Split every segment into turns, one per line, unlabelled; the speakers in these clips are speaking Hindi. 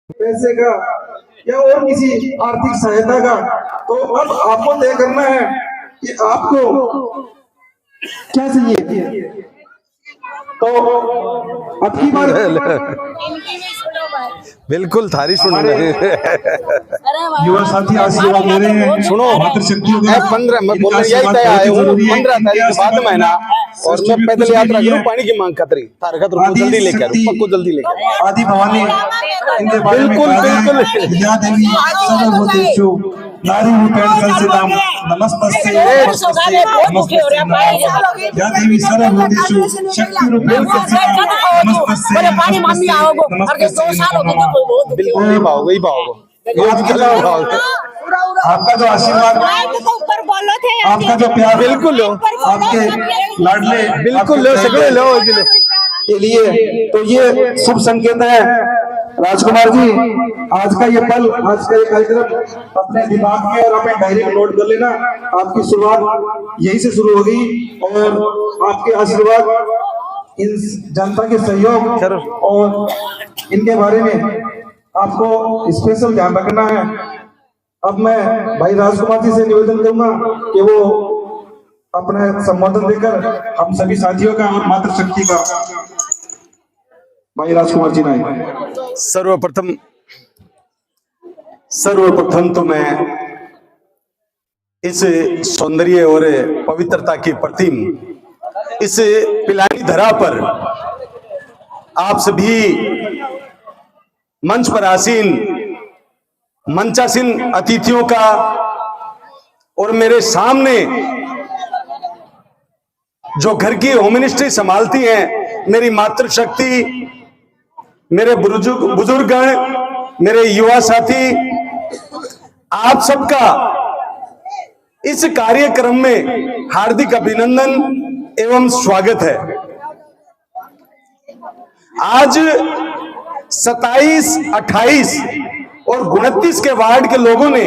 पैसे का या और किसी आर्थिक सहायता का, तो अब आपको तय करना है कि आपको क्या चाहिए। तो अब की बार
बिल्कुल थारी सुन
हमारे युवा साथी आशीर्वाद ले रहे हैं।
सुनो,
मातृशक्तियों का
15 मैं
इनका
बोल रहा
आशीर्वाद
यही
बहुत ही
हूँ
जरूरी है।
15 तारीख के बाद में ना, और मैं पैदल यात्रा करूँ,
आदि
पानी की मांग खतरी तारका तो जल्दी लेके आ पक्को जल्दी लेके आ।
भवानी इनके बारे में
बिल्कुल
कहा
बिल्कुल
है। विद्या देवी सर्वभूतेषु नारी रूपेण संस्थितां नमस्तस्यै नमस्तस्यै नमस्तस्यै या देवी सर्वभूतेषु शक्ति रूपेण संस्थितां नमस्तस्यै नमस्तस्यै।
बिल्कुल नहीं पाओगे, ही पाओगे,
आपका जो आशीर्वाद, आपका जो प्यार,
बिल्कुल लो,
आपके लाडले
बिल्कुल लो, सगळे लो
के लिए, तो ये शुभ संकेत है। राजकुमार जी, आज का ये पल, आज का ये कार्यक्रम अपने दिमाग में और अपने डायरी में नोट कर लेना। आपकी शुरुआत यहीं से शुरू होगी और आपके आशीर्वाद, इन जनता के सहयोग और इनके बारे में आपको स्पेशल ध्यान रखना है। अब मैं भाई राजकुमार जी से निवेदन करूंगा कि वो अपने संबोधन देकर हम सभी साथियों का और मातृशक्ति का, भाई राजकुमार जी ने।
सर्वप्रथम तो मैं इस सौंदर्य और पवित्रता की प्रतिम, इस पिलानी धरा पर आप सभी मंच पर आसीन मंचासीन अतिथियों का और मेरे सामने जो घर की होम मिनिस्ट्री संभालती हैं मेरी मातृशक्ति, मेरे बुजुर्गगण, मेरे युवा साथी, आप सबका इस कार्यक्रम में हार्दिक अभिनंदन एवं स्वागत है। आज 27, 28 और 29 के वार्ड के लोगों ने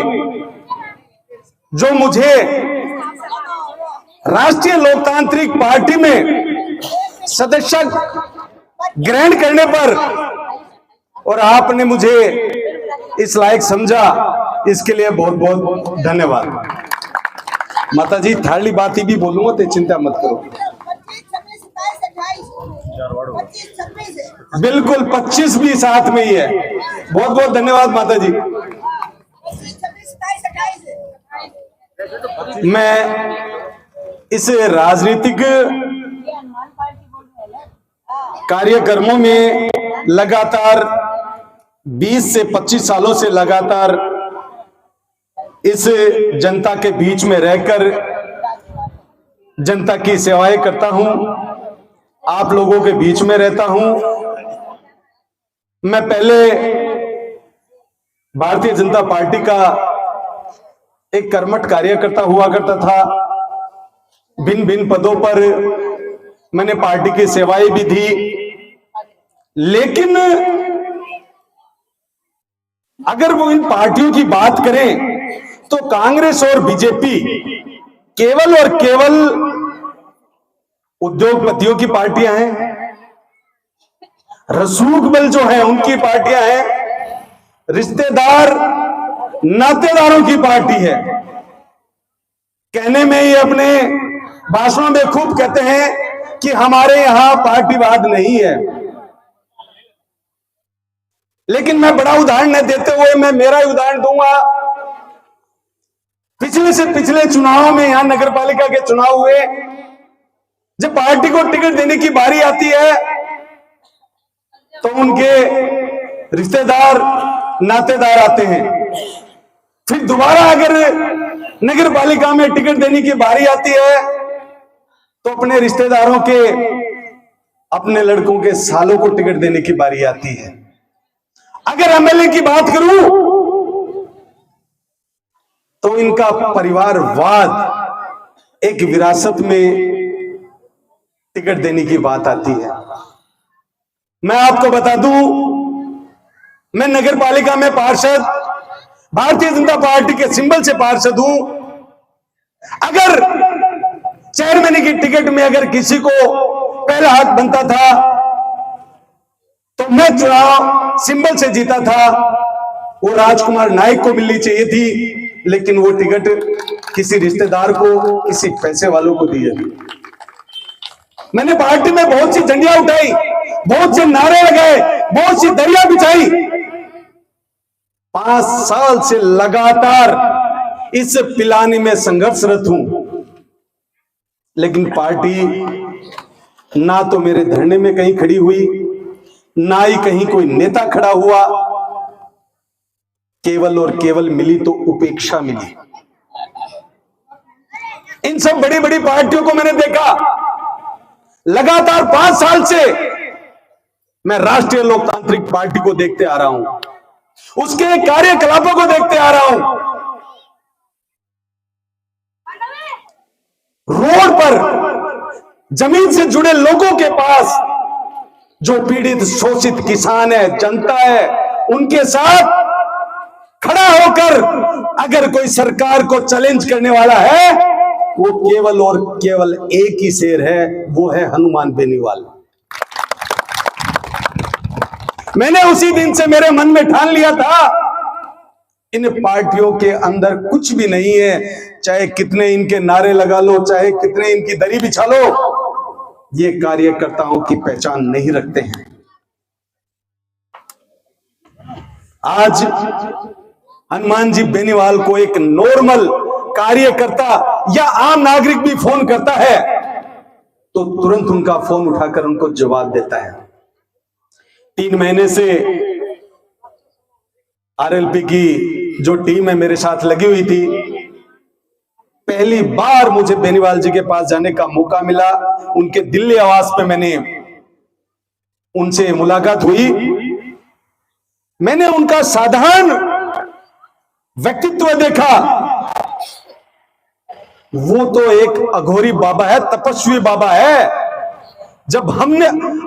जो मुझे राष्ट्रीय लोकतांत्रिक पार्टी में सदस्य ग्रहण करने पर और आपने मुझे इस लायक समझा, इसके लिए बहुत बहुत धन्यवाद। माता जी थाली बात ही भी बोलूंगा तो चिंता मत करो। बिल्कुल 25 भी साथ में ही है। बहुत बहुत धन्यवाद माता जी। मैं इस राजनीतिक कार्यक्रमों में लगातार 20 से 25 सालों से लगातार इस जनता के बीच में रहकर जनता की सेवाएं करता हूं, आप लोगों के बीच में रहता हूं। मैं पहले भारतीय जनता पार्टी का एक कर्मठ कार्यकर्ता हुआ करता था। भिन्न भिन्न पदों पर मैंने पार्टी की सेवाएं भी दी, लेकिन अगर वो इन पार्टियों की बात करें तो कांग्रेस और बीजेपी केवल और केवल उद्योगपतियों की पार्टियां हैं, रसूख बल जो है उनकी पार्टियां हैं, रिश्तेदार नातेदारों की पार्टी है। कहने में ये अपने भाषणों में खूब कहते हैं कि हमारे यहां पार्टीवाद नहीं है, लेकिन मैं बड़ा उदाहरण न देते हुए मैं मेरा ही उदाहरण दूंगा। पिछले से पिछले चुनाव में यहां नगर पालिका के चुनाव हुए, जब पार्टी को टिकट देने की बारी आती है तो उनके रिश्तेदार नातेदार आते हैं। फिर दोबारा अगर नगर पालिका में टिकट देने की बारी आती है तो अपने रिश्तेदारों के, अपने लड़कों के सालों को टिकट देने की बारी आती है। अगर एमएलए की बात करूं तो इनका परिवारवाद एक विरासत में टिकट देने की बात आती है। मैं आपको बता दूं, मैं नगर पालिका में पार्षद, भारतीय जनता पार्टी के सिंबल से पार्षद हूं। अगर चेयरमैन की टिकट में अगर किसी को पहला हक बनता था तो मैं चुनाव सिंबल से जीता था, वो राजकुमार नायक को मिलनी चाहिए थी, लेकिन वो टिकट किसी रिश्तेदार को, किसी पैसे वालों को दी जाती। मैंने पार्टी में बहुत सी झंडियां उठाई, बहुत से नारे लगाए, बहुत सी दरिया बिछाई। 5 साल से लगातार इस पिलानी में संघर्षरत हूं, लेकिन पार्टी ना तो मेरे धरने में कहीं खड़ी हुई, ना ही कहीं कोई नेता खड़ा हुआ। केवल और केवल मिली तो उपेक्षा मिली। इन सब बड़ी बड़ी पार्टियों को मैंने देखा। लगातार 5 साल से मैं राष्ट्रीय लोकतांत्रिक पार्टी को देखते आ रहा हूं, उसके कार्यकलापों को देखते आ रहा हूं। रोड पर जमीन से जुड़े लोगों के पास, जो पीड़ित शोषित किसान है, जनता है, उनके साथ खड़ा होकर अगर कोई सरकार को चैलेंज करने वाला है, वो केवल और केवल एक ही शेर है, वो है हनुमान बेनीवाल। मैंने उसी दिन से मेरे मन में ठान लिया था, इन पार्टियों के अंदर कुछ भी नहीं है, चाहे कितने इनके नारे लगा लो, चाहे कितने इनकी दरी बिछा लो, ये कार्यकर्ताओं की पहचान नहीं रखते हैं। आज हनुमान जी बेनीवाल को एक नॉर्मल कार्यकर्ता या आम नागरिक भी फोन करता है तो तुरंत उनका फोन उठाकर उनको जवाब देता है। 3 महीने से आरएलपी की जो टीम है मेरे साथ लगी हुई थी, पहली बार मुझे बेनीवाल जी के पास जाने का मौका मिला। उनके दिल्ली आवास पे मैंने उनसे मुलाकात हुई। मैंने उनका साधारण व्यक्तित्व देखा। वो तो एक अघोरी बाबा है, तपस्वी बाबा है। जब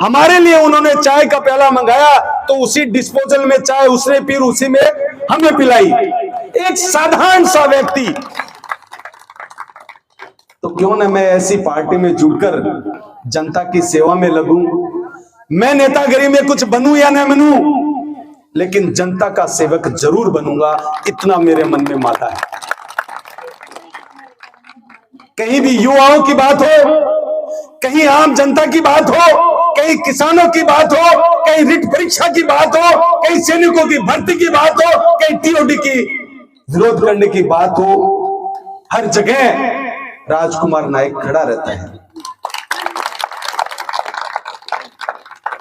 हमारे लिए उन्होंने चाय का प्याला मंगाया तो उसी डिस्पोजल में चाय उसने पी, उसी में हमें पिलाई। एक साधारण सा व्यक्ति। तो क्यों ना मैं ऐसी पार्टी में जुड़कर जनता की सेवा में लगूं। मैं नेतागिरी में कुछ बनूं या न बनूं, लेकिन जनता का सेवक जरूर बनूंगा, इतना मेरे मन में माता है। कहीं भी युवाओं की बात हो, कहीं आम जनता की बात हो, कहीं किसानों की बात हो, कहीं रिट परीक्षा की बात हो, कहीं सैनिकों की भर्ती की बात हो, कहीं टीओडी की विरोध करने की बात हो, हर जगह राजकुमार नायक खड़ा रहता है।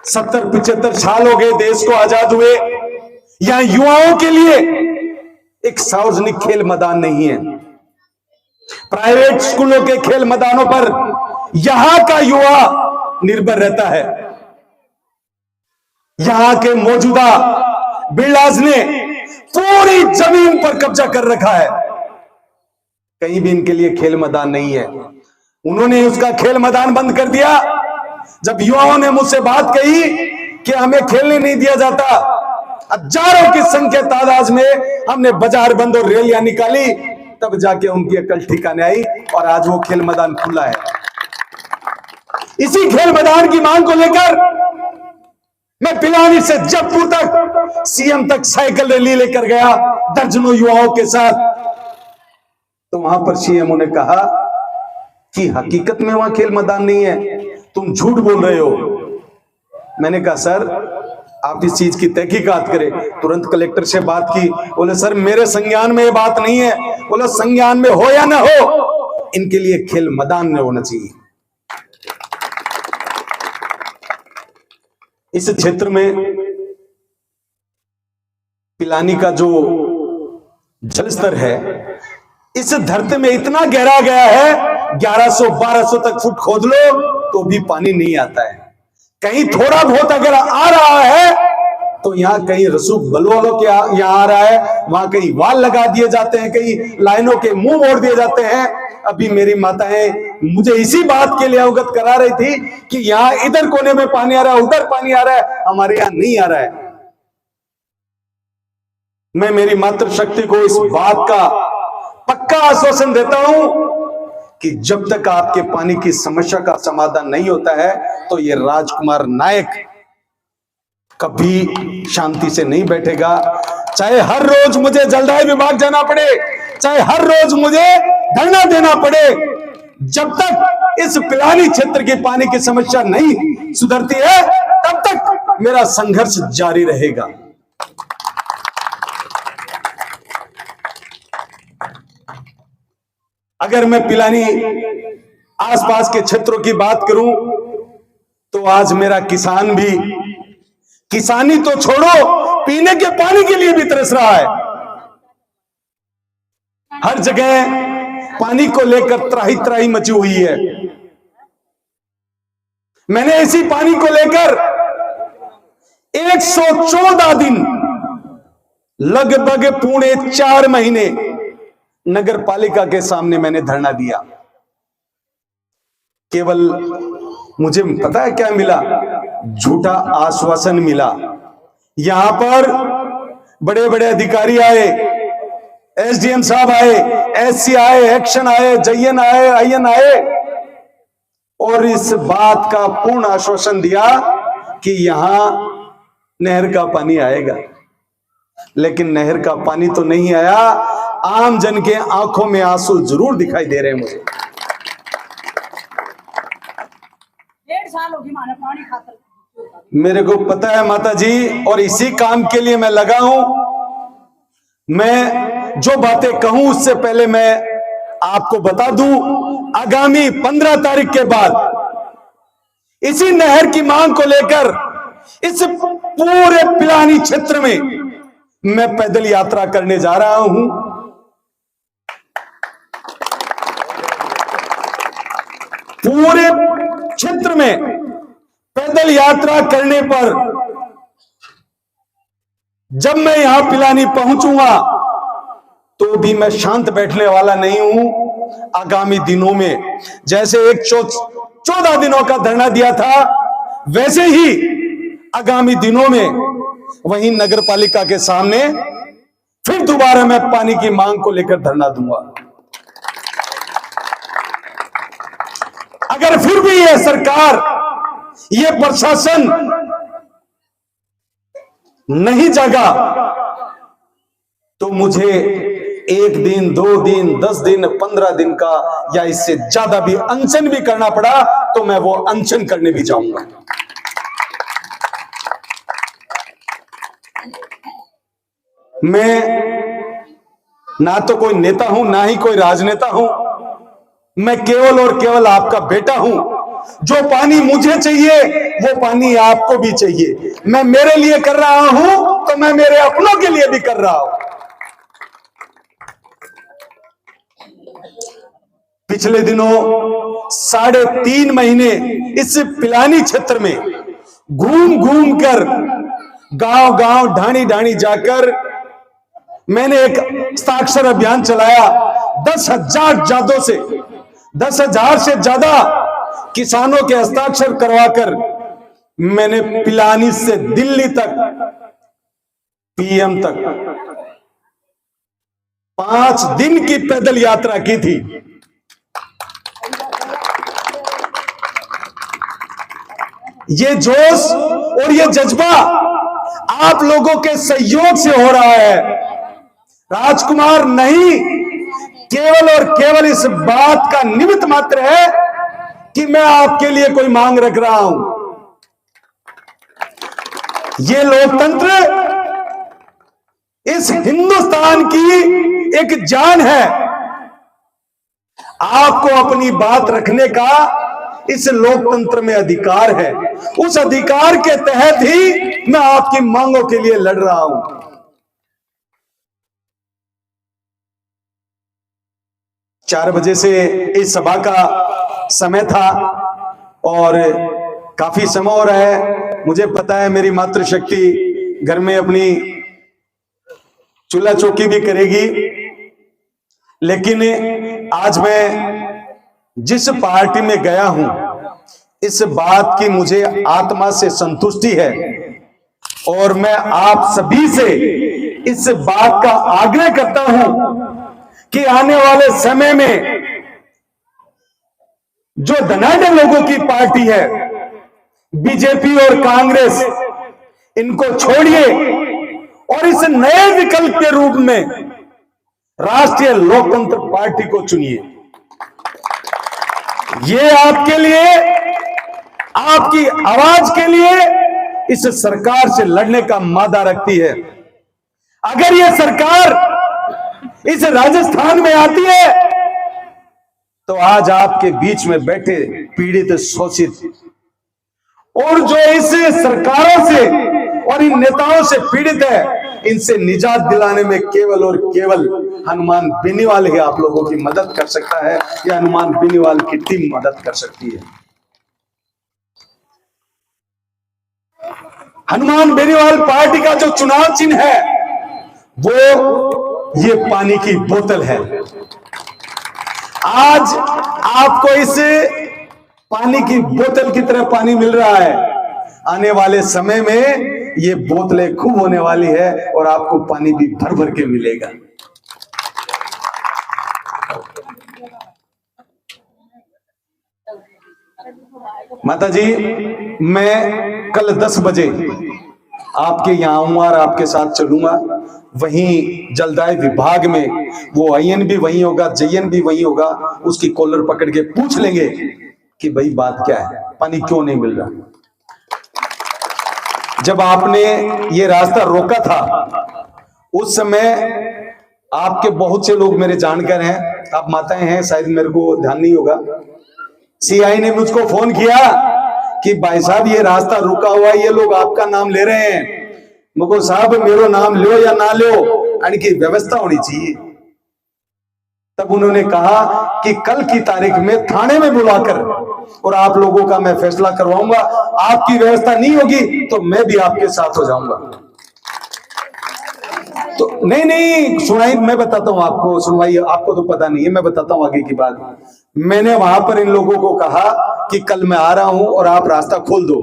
70-75 साल हो गए देश को आजाद हुए। यहां युवाओं के लिए एक सार्वजनिक खेल मैदान नहीं है। प्राइवेट स्कूलों के खेल मैदानों पर यहां का युवा निर्भर रहता है। यहां के मौजूदा बिल्डर्स ने पूरी जमीन पर कब्जा कर रखा है। कहीं भी इनके लिए खेल मैदान नहीं है। उन्होंने उसका खेल मैदान बंद कर दिया। जब युवाओं ने मुझसे बात कही कि हमें खेलने नहीं दिया जाता, हजारों की संख्या तादाद में हमने बाजार बंद और रैलियां निकाली, तब जाके उनकी अकल ठिकाने आई और आज वो खेल मैदान खुला है। इसी खेल मैदान की मांग को लेकर मैं पिलानी से जबपुर तक, सीएम तक साइकिल रैली लेकर गया दर्जनों युवाओं के साथ। तो वहां पर सीएम ने कहा कि हकीकत में वहां खेल मैदान नहीं है, तुम झूठ बोल रहे हो। मैंने कहा सर आप इस चीज की तहकीकात करें। तुरंत कलेक्टर से बात की। बोले सर मेरे संज्ञान में ये बात नहीं है। बोला संज्ञान में हो या ना हो, इनके लिए खेल मैदान में होना चाहिए। इस क्षेत्र में पिलानी का जो जलस्तर है, इस धरती में इतना गहरा गया है, 1100-1200 तक फुट खोद लो तो भी पानी नहीं आता है। कहीं थोड़ा बहुत अगर आ रहा है तो यहाँ कहीं रसूख बलवालों के यहाँ आ रहा है, वहां कहीं वाल लगा दिए जाते हैं, कहीं लाइनों के मुंह मोड़ दिए जाते हैं। अभी मेरी माताएं मुझे इसी बात के लिए अवगत करा रही थी कि यहाँ इधर कोने में पानी आ रहा है, उधर पानी आ रहा है, हमारे यहाँ नहीं आ रहा है। मैं मेरी मातृशक्ति को इस बात का पक्का आश्वासन देता हूं कि जब तक आपके पानी की समस्या का समाधान नहीं होता है तो ये राजकुमार नायक कभी शांति से नहीं बैठेगा। चाहे हर रोज मुझे जलदाय विभाग जाना पड़े, चाहे हर रोज मुझे धरना देना पड़े, जब तक इस पिलानी क्षेत्र की पानी की समस्या नहीं सुधरती है तब तक मेरा संघर्ष जारी रहेगा। अगर मैं पिलानी आसपास के क्षेत्रों की बात करूं तो आज मेरा किसान भी, किसानी तो छोड़ो, पीने के पानी के लिए भी तरस रहा है। हर जगह पानी को लेकर त्राही त्राही मची हुई है। मैंने इसी पानी को लेकर 114 दिन, लगभग 4.5 महीने नगर पालिका के सामने मैंने धरना दिया। केवल मुझे पता है क्या मिला? झूठा आश्वासन मिला। यहां पर बड़े बड़े अधिकारी आए, एसडीएम साहब आए, एससी आए, एक्शन आए, जयन आए, आईएन आए, और इस बात का पूर्ण आश्वासन दिया कि यहां नहर का पानी आएगा। लेकिन नहर का पानी तो नहीं आया। आम जन के आंखों में आंसू जरूर दिखाई दे रहे हैं मुझे।
1.5 साल हो गई माने पानी खातर।
मेरे को पता है माता जी, और इसी काम के लिए मैं लगा हूं। मैं जो बातें कहूं उससे पहले मैं आपको बता दूं, आगामी 15 तारीख के बाद इसी नहर की मांग को लेकर इस पूरे पिलानी क्षेत्र में मैं पैदल यात्रा करने जा रहा हूं। पूरे क्षेत्र में पैदल यात्रा करने पर जब मैं यहां पिलानी पहुंचूंगा तो भी मैं शांत बैठने वाला नहीं हूं। आगामी दिनों में जैसे 14 दिनों का धरना दिया था, वैसे ही आगामी दिनों में वहीं नगर पालिका के सामने फिर दोबारा मैं पानी की मांग को लेकर धरना दूंगा। अगर फिर भी यह सरकार, यह प्रशासन नहीं जागा तो मुझे 1 दिन, 2 दिन, 10 दिन, 15 दिन का या इससे ज्यादा भी अनशन भी करना पड़ा तो मैं वो अनशन करने भी जाऊंगा। मैं ना तो कोई नेता हूं, ना ही कोई राजनेता हूं। मैं केवल और केवल आपका बेटा हूं। जो पानी मुझे चाहिए वो पानी आपको भी चाहिए। मैं मेरे लिए कर रहा हूं तो मैं मेरे अपनों के लिए भी कर रहा हूं। पिछले दिनों 3.5 महीने इस पिलानी क्षेत्र में घूम घूम कर, गांव गांव, ढाणी ढाणी जाकर मैंने एक हस्ताक्षर अभियान चलाया। 10,000 से ज्यादा किसानों के हस्ताक्षर करवाकर मैंने पिलानी से दिल्ली तक, पीएम तक 5 दिन की पैदल यात्रा की थी। ये जोश और ये जज्बा आप लोगों के सहयोग से हो रहा है। राजकुमार नहीं, केवल और केवल इस बात का निमित्त मात्र है कि मैं आपके लिए कोई मांग रख रहा हूं। ये लोकतंत्र इस हिंदुस्तान की एक जान है। आपको अपनी बात रखने का इस लोकतंत्र में अधिकार है। उस अधिकार के तहत ही मैं आपकी मांगों के लिए लड़ रहा हूं। 4 बजे से इस सभा का समय था और काफी समय हो रहा है। मुझे पता है मेरी मातृशक्ति घर में अपनी चूल्हा चौकी भी करेगी, लेकिन आज मैं जिस पार्टी में गया हूं इस बात की मुझे आत्मा से संतुष्टि है और मैं आप सभी से इस बात का आग्रह करता हूं कि आने वाले समय में जो धनाढ्य लोगों की पार्टी है बीजेपी और कांग्रेस, इनको छोड़िए और इस नए विकल्प के रूप में राष्ट्रीय लोकतंत्र पार्टी को चुनिए। ये आपके लिए, आपकी आवाज के लिए इस सरकार से लड़ने का मादा रखती है। अगर ये सरकार इस राजस्थान में आती है तो आज आपके बीच में बैठे पीड़ित, शोषित और जो इस सरकारों से और इन नेताओं से पीड़ित है, इनसे निजात दिलाने में केवल और केवल हनुमान बेनीवाल ही आप लोगों की मदद कर सकता है, या हनुमान बेनीवाल की टीम मदद कर सकती है। हनुमान बेनीवाल पार्टी का जो चुनाव चिन्ह है वो ये पानी की बोतल है। आज आपको इस पानी की बोतल की तरह पानी मिल रहा है, आने वाले समय में ये बोतलें खूब होने वाली है और आपको पानी भी भर भर के मिलेगा। माता जी, मैं कल 10 बजे आपके यहां आऊंगा और आपके साथ चलूंगा। वहीं जलदाय विभाग में वो आईएन भी वहीं होगा, जयन भी वहीं होगा। उसकी कॉलर पकड़ के पूछ लेंगे कि भाई बात क्या है, पानी क्यों नहीं मिल रहा। जब आपने ये रास्ता रोका था उस समय आपके बहुत से लोग मेरे जानकार हैं, आप माताएं हैं, शायद मेरे को ध्यान नहीं होगा। सीआई ने मुझको फोन किया कि भाई साहब ये रास्ता रुका हुआ है, ये लोग आपका नाम ले रहे हैं। मुझको साहब मेरो नाम लो या ना लो, इनकी व्यवस्था होनी चाहिए। तब उन्होंने कहा कि कल की तारीख में थाने में बुलाकर और आप लोगों का मैं फैसला करवाऊंगा। आपकी व्यवस्था नहीं होगी तो मैं भी आपके साथ हो जाऊंगा। तो नहीं सुनाई, मैं बताता हूं आपको, सुनवाई आपको तो पता नहीं है, मैं बताता हूं आगे की बात। मैंने वहां पर इन लोगों को कहा कि कल मैं आ रहा हूं और आप रास्ता खोल दो।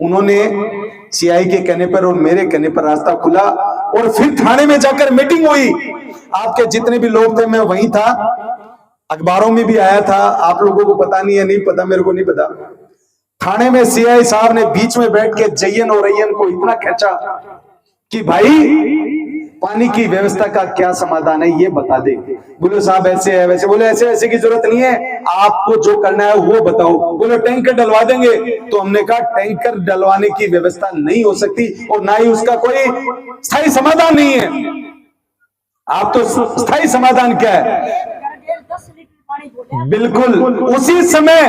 उन्होंने सीआई के कहने पर और मेरे कहने पर रास्ता खुला और फिर थाने में जाकर मीटिंग हुई। आपके जितने भी लोग थे, मैं वहीं था, अखबारों में भी आया था। आप लोगों को पता नहीं है, नहीं पता, मेरे को नहीं पता। थाने में सीआई साहब ने बीच में बैठ के जयन और अय्यन को इतना खींचा कि भाई पानी की व्यवस्था का क्या समाधान है ये बता दे। बोले साहब ऐसे है वैसे। बोले ऐसे ऐसे की जरूरत नहीं है, आपको जो करना है वो बताओ। बोले टैंकर डलवा देंगे। तो हमने कहा टैंकर डलवाने की व्यवस्था नहीं हो सकती और ना ही उसका कोई स्थायी समाधान नहीं है। आप तो स्थायी समाधान क्या है? बिल्कुल उसी समय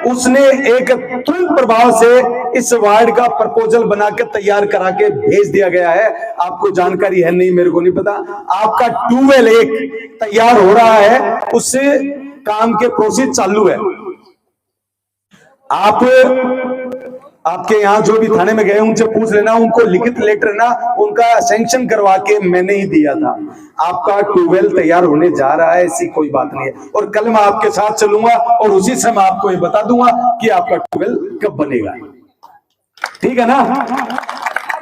उसने एक तुरंत प्रभाव से इस वार्ड का प्रपोजल बनाकर तैयार करा के भेज दिया गया है। आपको जानकारी है नहीं, मेरे को नहीं पता। आपका ट्यूबवेल एक तैयार हो रहा है, उससे काम के प्रोसेस चालू है। आपके यहाँ जो भी थाने में गए उनसे पूछ लेना, उनको लिखित लेटर ना उनका सैंक्शन करवा के मैंने ही दिया था। आपका ट्यूबवेल तैयार होने जा रहा है, ऐसी कोई बात नहीं है। और कल मैं आपके साथ चलूंगा और उसी से मैं आपको ये बता दूंगा कि आपका ट्यूबवेल कब बनेगा। ठीक है ना?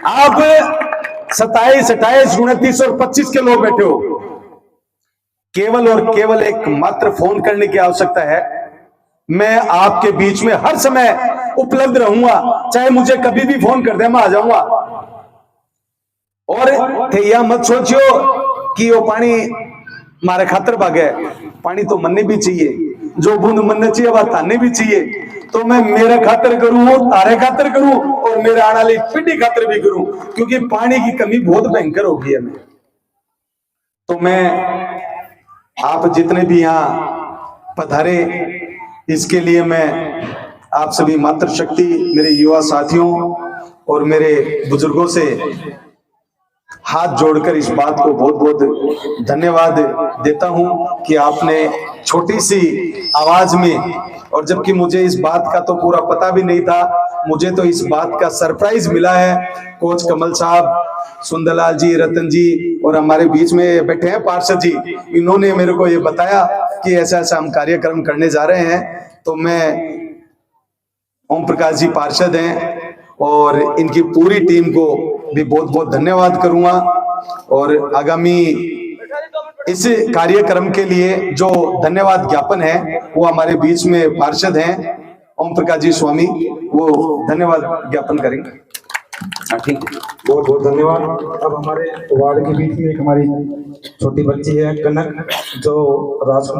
आप 27, 28, 29 और 25 के लोग बैठे हो, केवल और केवल एक मात्र फोन करने की आवश्यकता है। मैं आपके बीच में हर समय उपलब्ध रहूंगा, चाहे मुझे कभी भी फोन कर दे, मैं आ जाऊंगा। और यह मत सोचियो कि वो पानी मारे खातर भागे। पानी तो मनने भी चाहिए, जो बूंद मनने चाहिए वह ताने भी चाहिए। तो मैं मेरे खातर करूं, तारे खातर करूं और मेरे आने वाली पीढ़ी खातर भी करूं, क्योंकि पानी की कमी बहुत भयंकर हो गई है। तो मैं आप जितने भी यहाँ पधारे, इसके लिए मैं आप सभी मातृशक्ति, मेरे युवा साथियों और मेरे बुजुर्गों से हाथ जोड़कर इस बात को बहुत बहुत धन्यवाद देता हूं कि आपने छोटी सी आवाज में, और जबकि मुझे इस बात का तो पूरा पता भी नहीं था, मुझे तो इस बात का सरप्राइज मिला है। कोच कमल साहब, सुंदरलाल जी, रतन जी और हमारे बीच में बैठे हैं पार्षद जी, इन्होंने मेरे को ये बताया कि ऐसा ऐसा हम कार्यक्रम करने जा रहे हैं। तो मैं ओम प्रकाश जी पार्षद हैं और इनकी पूरी टीम को भी बहुत बहुत धन्यवाद करूंगा। और आगामी इस कार्यक्रम के लिए जो धन्यवाद ज्ञापन है वो हमारे बीच में पार्षद हैं ओम प्रकाश जी स्वामी, वो धन्यवाद ज्ञापन करेंगे।
हाँ ठीक है।
बहुत बहुत धन्यवाद। अब हमारे वार्ड के बीच में एक हमारी छोटी बच्ची है कनक, जो राजकुमार